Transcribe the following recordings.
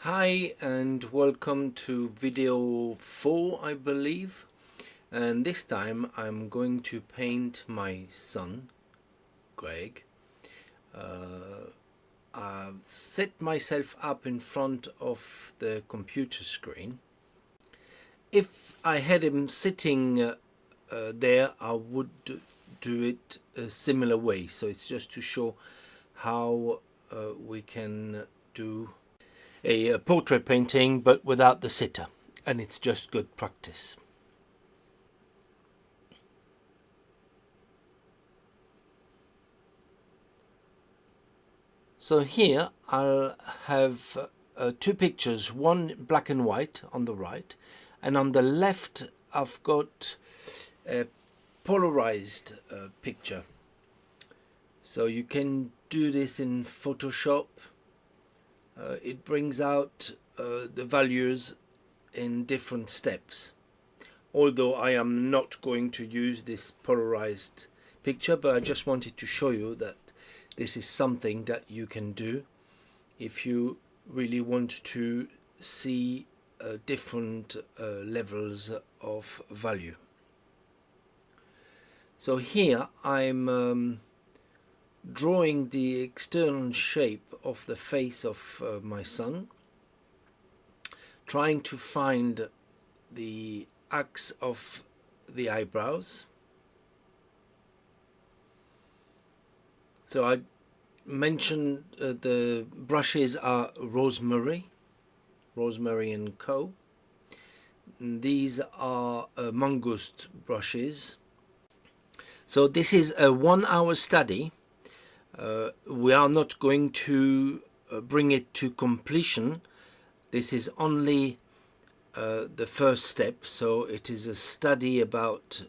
Hi and welcome to video 4, I believe, and this time I'm going to paint my son Greg. I've set myself up in front of the computer screen. If I had him sitting there, I would do it a similar way, so it's just to show how we can do a portrait painting but without the sitter, and it's just good practice. So here I'll have two pictures, one black and white on the right, and on the left I've got a polarized picture. So you can do this in Photoshop. It brings out the values in different steps. Although I am not going to use this polarized picture, but I just wanted to show you that this is something that you can do if you really want to see different levels of value. So here I'm drawing the external shape of the face of my son, trying to find the axe of the eyebrows. So I mentioned the brushes are Rosemary and Co. And these are Mangust brushes. So this is a 1-hour study. We are not going to bring it to completion. This is only the first step, so it is a study about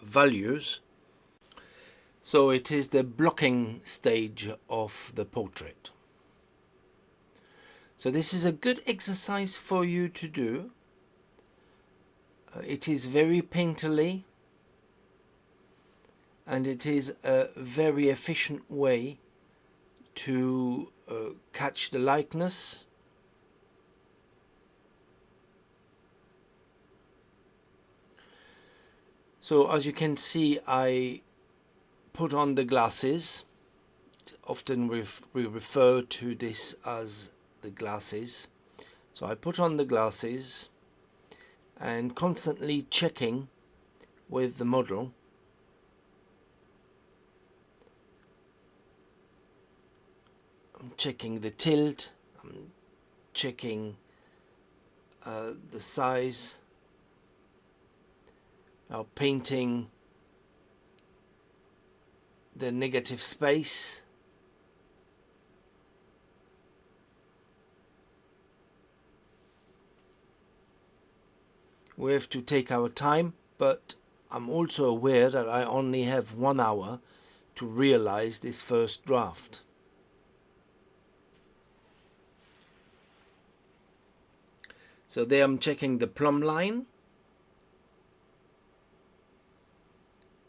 values. So it is the blocking stage of the portrait. So this is a good exercise for you to do. It is very painterly, and it is a very efficient way to catch the likeness. So as you can see, I put on the glasses. Often we refer to this as the glasses. So I put on the glasses and constantly checking with the model I'm checking the tilt, I'm checking the size, now painting the negative space. We have to take our time, but I'm also aware that I only have 1 hour to realize this first draft. So there I'm checking the plumb line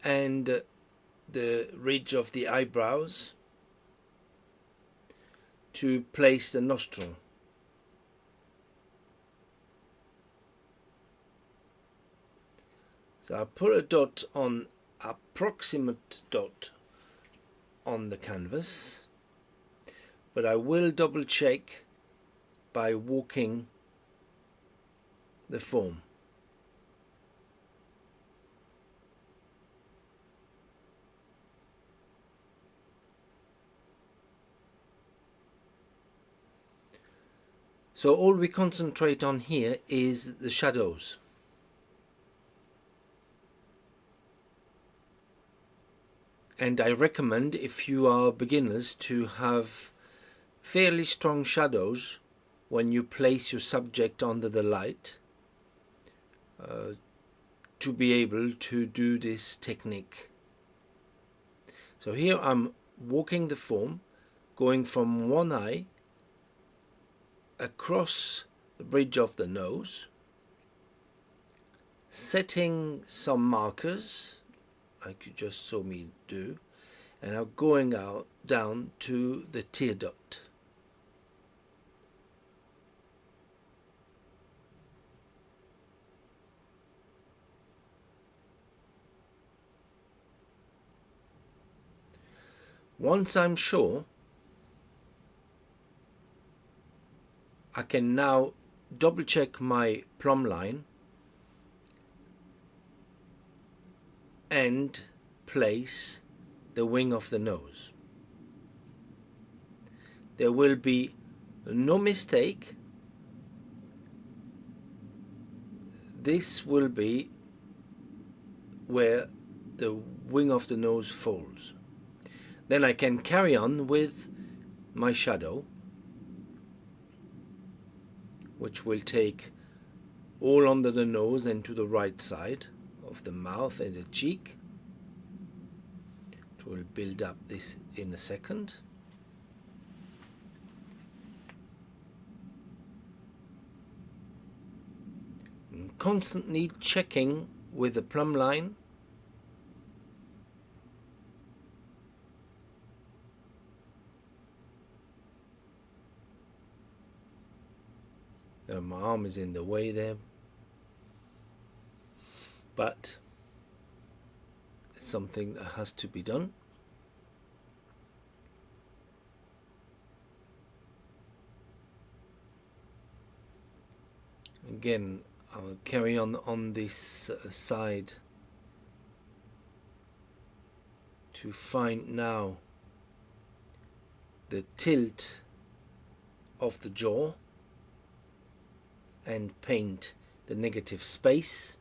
and the ridge of the eyebrows to place the nostril. So I put a dot on, approximate dot on the canvas, but I will double check by walking the form. So all we concentrate on here is the shadows. And I recommend, if you are beginners, to have fairly strong shadows when you place your subject under the light to be able to do this technique. So here I'm walking the form, going from one eye across the bridge of the nose, setting some markers like you just saw me do, and now going out down to the tear duct. Once I'm sure, I can now double check my plumb line and place the wing of the nose. There will be no mistake. This will be where the wing of the nose falls. Then I can carry on with my shadow, which will take all under the nose and to the right side of the mouth and the cheek. It will build up this in a second. And constantly checking with the plumb line my arm is in the way there, but it's something that has to be done. Again, I'll carry on this side to find now the tilt of the jaw and paint the negative space.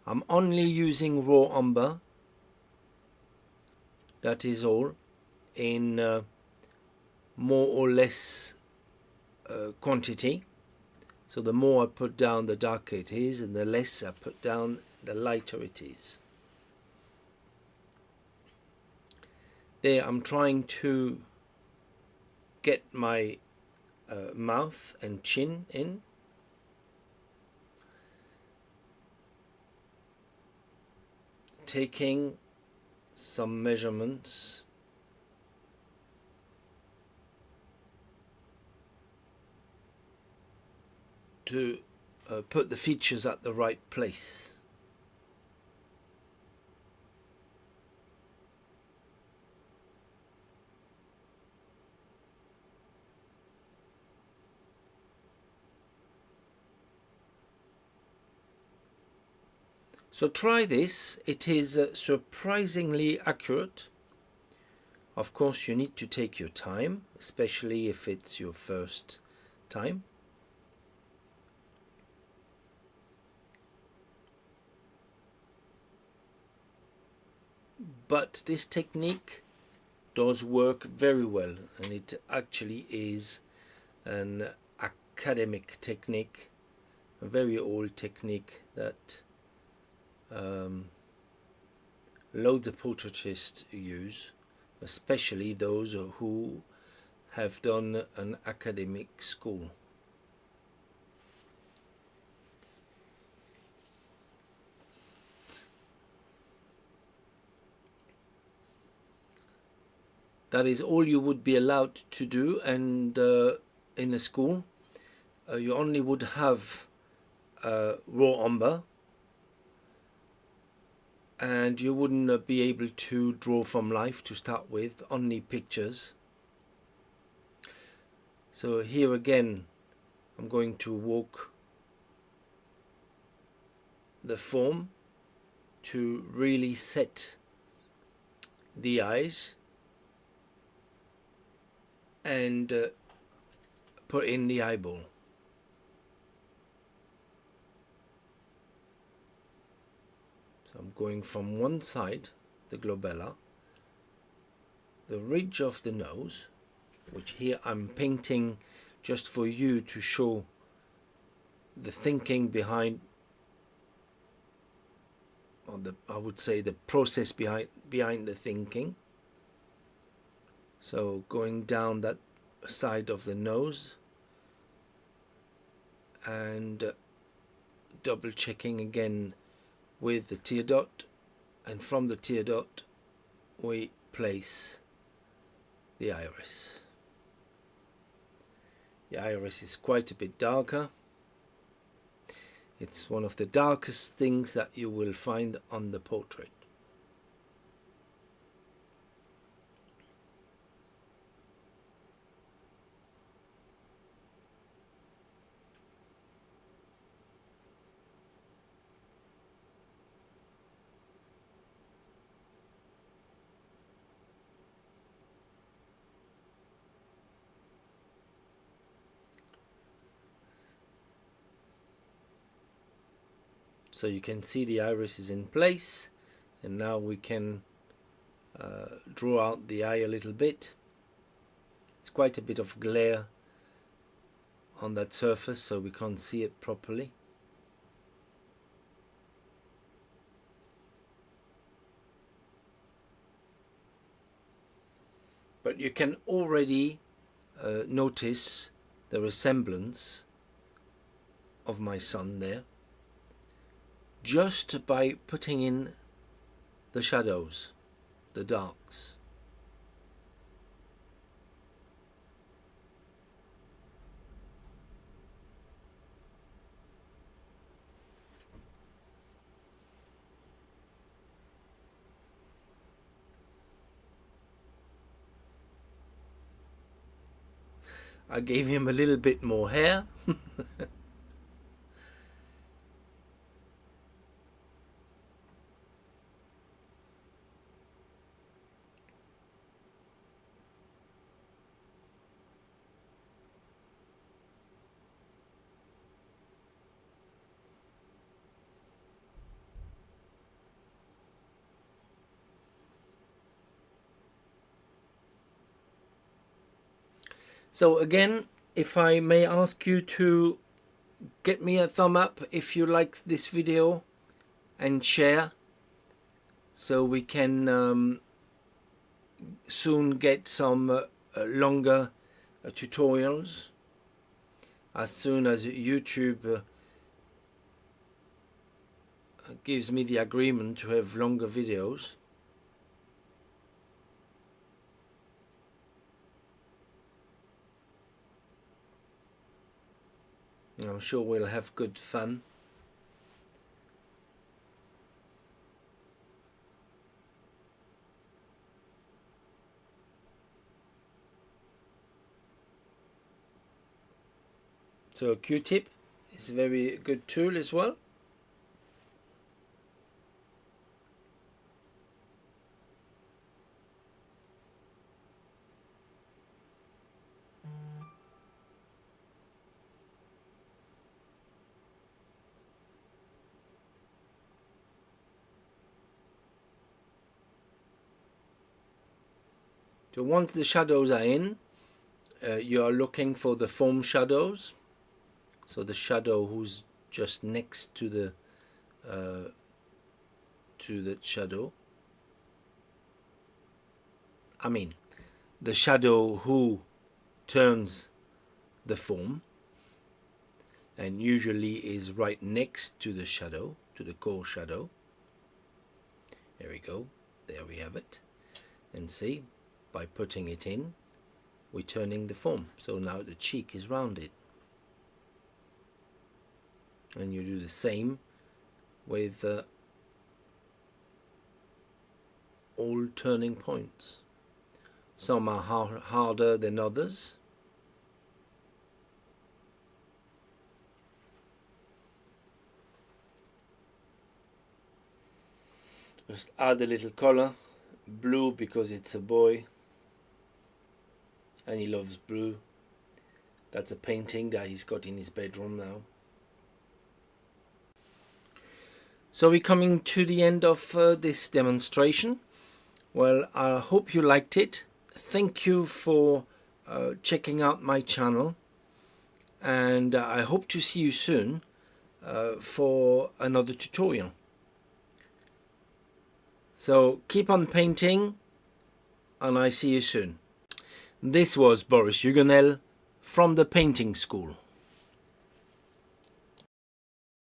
I'm only using raw umber, that is all, in more or less quantity. So the more I put down, the darker it is, and the less I put down, the lighter it is. There I'm trying to get my mouth and chin in. Taking some measurements to put the features at the right place. So try this, it is surprisingly accurate. Of course you need to take your time, especially if it's your first time. But this technique does work very well, and it actually is an academic technique, a very old technique that loads of portraitists use, especially those who have done an academic school. That is all you would be allowed to do, and in a school you only would have raw umber, and you wouldn't be able to draw from life to start with, only pictures. So here again I'm going to walk the form to really set the eyes and put in the eyeball. So I'm going from one side, the glabella, the ridge of the nose, which here I'm painting just for you to show the thinking behind, or I would say the process behind the thinking. So going down that side of the nose and double checking again with the tear dot, and from the tear dot we place the iris. The iris is quite a bit darker. It's one of the darkest things that you will find on the portrait. So you can see the iris is in place, and now we can draw out the eye a little bit. It's quite a bit of glare on that surface, so we can't see it properly. But you can already notice the resemblance of my son there, just by putting in the shadows, the darks. I gave him a little bit more hair. So again, if I may ask you to get me a thumb up if you like this video and share, so we can soon get some longer tutorials as soon as YouTube gives me the agreement to have longer videos. I'm sure we'll have good fun. So a Q-tip is a very good tool as well. So once the shadows are in, you are looking for the foam shadows. So the shadow who's just next to the shadow. I mean, the shadow who turns the foam, and usually is right next to the shadow, to the core shadow. There we go. There we have it. And see, by putting it in, we're turning the foam. So now the cheek is rounded. And you do the same with all turning points. Some are harder than others. Just add a little color, blue because it's a boy and he loves blue. That's a painting that he's got in his bedroom now. So we're coming to the end of this demonstration. Well, I hope you liked it. Thank you for checking out my channel, and I hope to see you soon for another tutorial. So keep on painting, and I see you soon. This was Boris Hugonel from the Painting School.